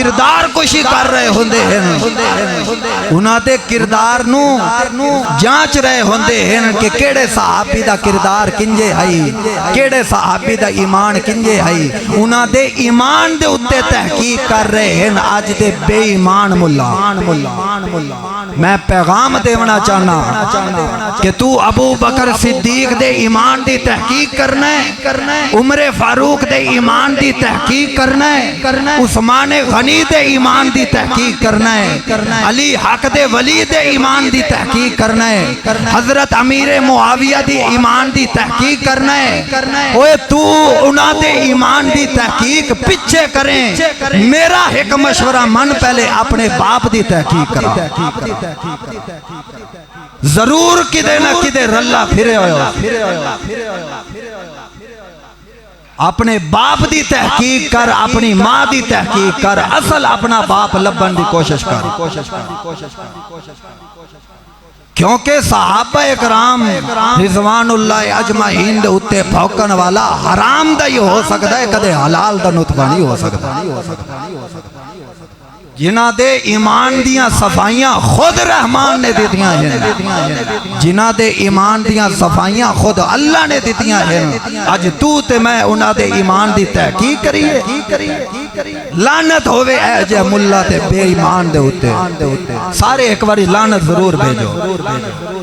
کردار کشی کر رہے ہوندے ہیں انہاں دے کردار نو جانچ رہے ہوندے ہیں کہ کیڑے صحابی دا کردار کنجے ہائی کیڑے صحابی دا ایمان کنجے ہائی انہاں دے ایمان دے اتے تحقیق کر رہے ہیں آج دے بے ایمان ملا میں پیغام دیونا چاہنا کہ تو ابو بکر صدیق دے ایمان دی تحقیق کرنا ہے عمر فاروق دے ایمان دی تحقیق کرنا ہے عثمان غنی دے ایمان دی تحقیق کرنا ہے علی حق دے ولی دے ایمان دی تحقیق کرنا ہے حضرت امیر معاویہ دی ایمان دی تحقیق کرنا ہے اوے تو انہاں دے ایمان دی تحقیق پچھے کریں میرا ایک مشورہ من پہلے اپنے باپ دی تحقیق کرا ضرور کدے نہ کدے رلا پھرے ہویا اپنے باپ دی تحقیق کر اپنی ماں دی تحقیق کر اصل اپنا باپ لبن دی کوشش کر کیونکہ صحابہ اکرام رضوان اللہ اجمعین دے اتے پھوکن والا حرام دا یہ ہو سکتا ہے کدے حلال دا نطفہ نہیں ہو سکتا جنہ دے ایمان دیاں صفائیاں خود رحمان نے دیتیاں ہیں جنہ دے ایمان دیاں صفائیاں خود اللہ نے دیتیاں ہیں آج تو تے میں انہ دے ایمان دی تحقیق کریے لعنت ہوئے اے جے ملہ تے بے ایمان دے ہوتے سارے ایک باری لعنت ضرور بھیجو